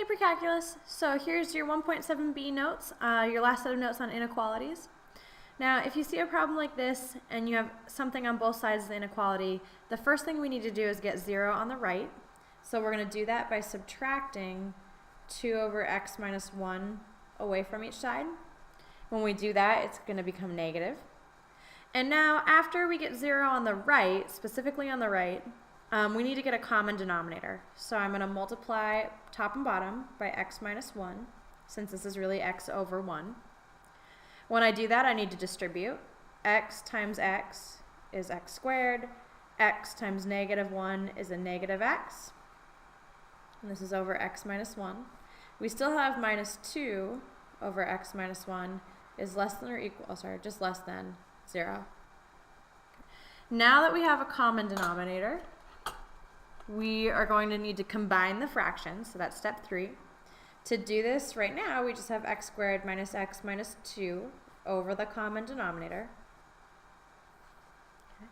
Pre-calculus. So here's your 1.7b notes, your last set of notes on inequalities. Now, if you see a problem like this and you have something on both sides of the inequality, the first thing we need to do is get 0 on the right. So we're going to do that by subtracting 2 over x minus 1 away from each side. When we do that, it's going to become negative. And now, after we get 0 on the right, specifically on the right, we need to get a common denominator. So I'm going to multiply top and bottom by x minus 1, since this is really x over 1. When I do that, I need to distribute. X times x is x squared. X times negative 1 is a negative x. And this is over x minus 1. We still have minus 2 over x minus 1 is less than or equal, just less than 0. Now that we have a common denominator, we are going to need to combine the fractions, so that's step 3. To do this right now, we just have x squared minus x minus 2 over the common denominator. Okay.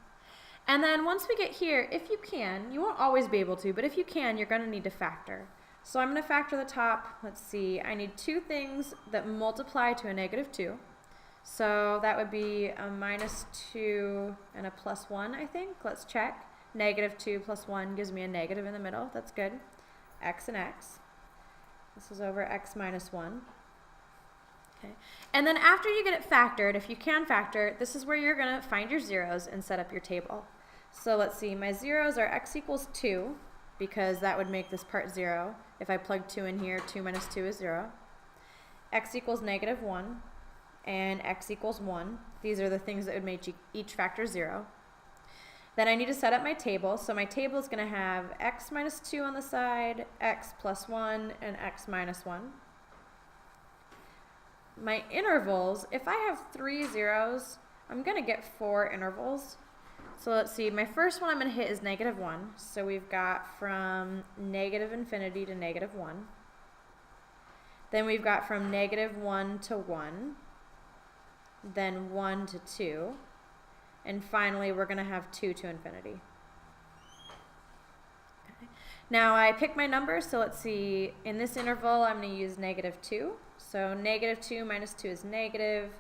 And then once we get here, if you can, you won't always be able to, but if you can, you're going to need to factor. So I'm going to factor the top. Let's see, I need two things that multiply to a negative 2. So that would be a minus 2 and a plus 1, I think. Let's check. Negative 2 plus 1 gives me a negative in the middle. That's good. X and x. This is over x minus 1. Okay. And then after you get it factored, if you can factor, this is where you're going to find your zeros and set up your table. So let's see, my zeros are x equals 2, because that would make this part 0. If I plug 2 in here, 2 minus 2 is 0. X equals negative 1, and x equals 1. These are the things that would make each factor 0. Then I need to set up my table. So my table is going to have x minus 2 on the side, x plus 1, and x minus 1. My intervals, if I have 3 zeros, I'm going to get 4 intervals. So let's see, my first one I'm going to hit is negative 1. So we've got from negative infinity to negative 1. Then we've got from negative 1 to 1. Then 1 to 2. And finally, we're going to have 2 to infinity. Okay. Now, I pick my numbers, so let's see. In this interval, I'm going to use negative 2. So negative 2 minus 2 is negative.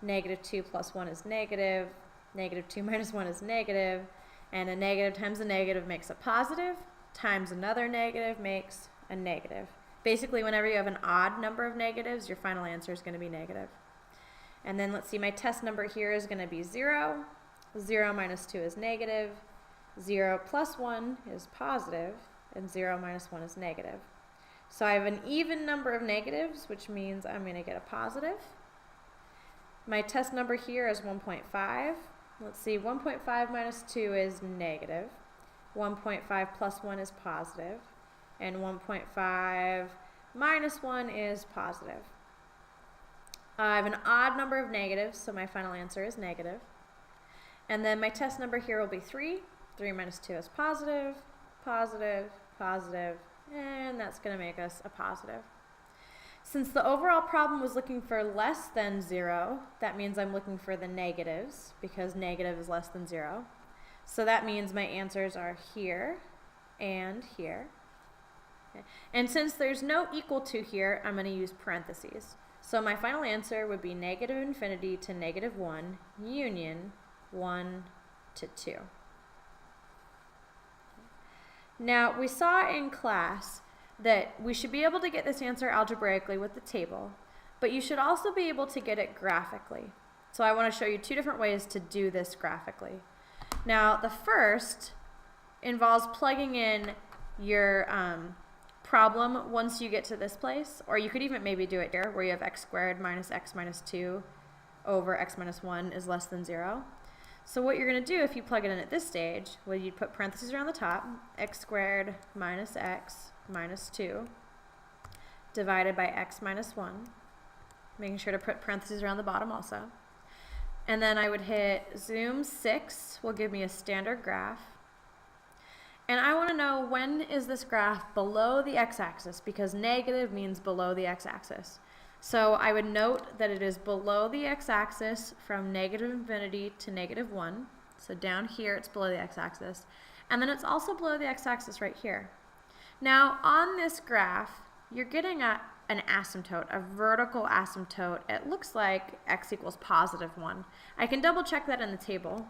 Negative 2 plus 1 is negative. Negative 2 minus 1 is negative. And a negative times a negative makes a positive. Times another negative makes a negative. Basically, whenever you have an odd number of negatives, your final answer is going to be negative. And then let's see, my test number here is going to be 0. 0 minus 2 is negative. 0 plus 1 is positive. And 0 minus 1 is negative. So I have an even number of negatives, which means I'm going to get a positive. My test number here is 1.5. Let's see, 1.5 minus 2 is negative. 1.5 plus 1 is positive. And 1.5 minus 1 is positive. I have an odd number of negatives, so my final answer is negative. And then my test number here will be 3. 3 minus 2 is positive, positive, positive, and that's going to make us a positive. Since the overall problem was looking for less than 0, that means I'm looking for the negatives, because negative is less than 0. So that means my answers are here and here. Okay. And since there's no equal to here, I'm going to use parentheses. So my final answer would be negative infinity to negative 1 union 1 to 2. Now, we saw in class that we should be able to get this answer algebraically with the table, but you should also be able to get it graphically. So I want to show you two different ways to do this graphically. Now, the first involves plugging in your problem once you get to this place, or you could even maybe do it here where you have x squared minus x minus 2 over x minus 1 is less than 0. So what you're going to do if you plug it in at this stage, well, you'd put parentheses around the top, x squared minus x minus 2 divided by x minus 1, making sure to put parentheses around the bottom also. And then I would hit zoom 6 will give me a standard graph. And I want to know, when is this graph below the x-axis, because negative means below the x-axis. So I would note that it is below the x-axis from negative infinity to negative 1. So down here it's below the x-axis. And then it's also below the x-axis right here. Now on this graph, you're getting an asymptote, a vertical asymptote. It looks like x equals +1. I can double check that in the table,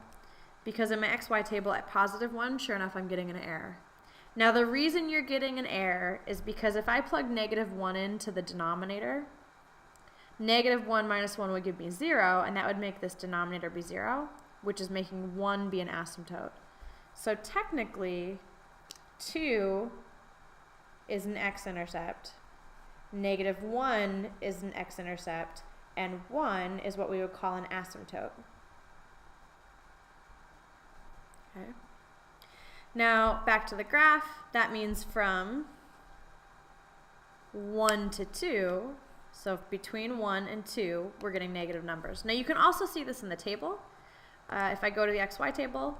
because in my xy table at +1, sure enough, I'm getting an error. Now the reason you're getting an error is because if I plug -1 into the denominator, -1 minus 1 would give me 0, and that would make this denominator be 0, which is making 1 be an asymptote. So technically, 2 is an x-intercept, -1 is an x-intercept, and 1 is what we would call an asymptote. Okay. Now, back to the graph, that means from 1 to 2, so between 1 and 2, we're getting negative numbers. Now, you can also see this in the table. If I go to the xy table,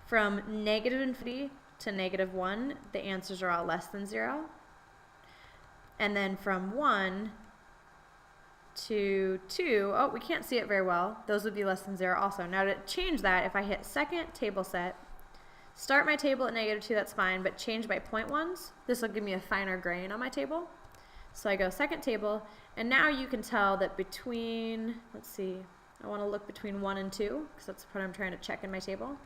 from -∞ to -1, the answers are all less than 0. And then from 1 to 2, oh, we can't see it very well. Those would be less than 0 also. Now to change that, if I hit second table set, start my table at -2, that's fine, but change by 0.1s. This will give me a finer grain on my table. So I go second table, and now you can tell that between, let's see, I want to look between 1 and 2, because that's what I'm trying to check in my table.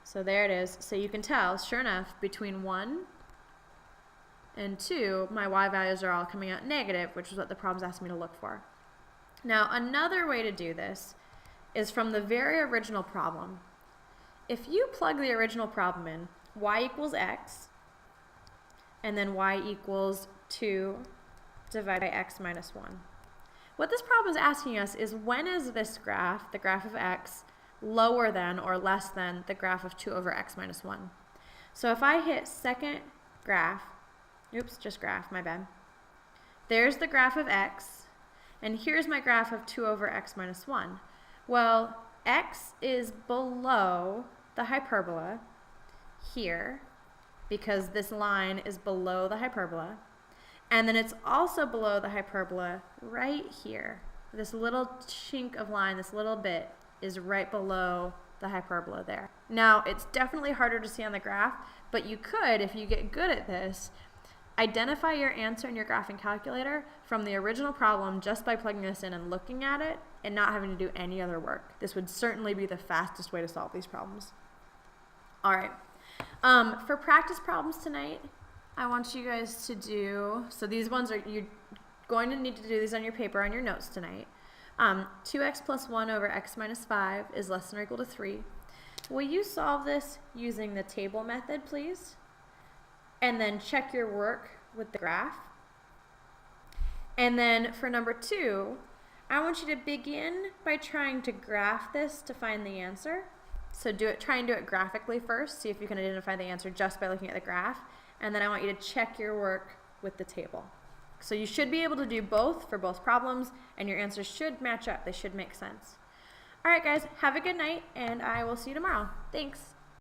So there it is. So you can tell, sure enough, between 1 and 2, my y values are all coming out negative, which is what the problem's asking me to look for. Now, another way to do this is from the very original problem. If you plug the original problem in, y equals x, and then y equals 2 divided by x minus 1. What this problem is asking us is, when is this graph, the graph of x, lower than or less than the graph of 2 over x minus 1? So if I hit second graph, oops, just graph, my bad. There's the graph of x, and here's my graph of 2 over x minus 1. Well, x is below the hyperbola here, because this line is below the hyperbola, and then it's also below the hyperbola right here. This little chink of line, this little bit, is right below the hyperbola there. Now, it's definitely harder to see on the graph, but you could, if you get good at this, identify your answer in your graphing calculator from the original problem just by plugging this in and looking at it and not having to do any other work. This would certainly be the fastest way to solve these problems. All right. For practice problems tonight, I want you guys to do, so these ones are, you're going to need to do these on your paper, on your notes tonight. 2x plus 1 over x minus 5 is less than or equal to 3. Will you solve this using the table method, please? And then check your work with the graph. And then for number 2, I want you to begin by trying to graph this to find the answer. So try and do it graphically first, see if you can identify the answer just by looking at the graph. And then I want you to check your work with the table. So you should be able to do both for both problems, and your answers should match up. They should make sense. All right, guys, have a good night, and I will see you tomorrow. Thanks.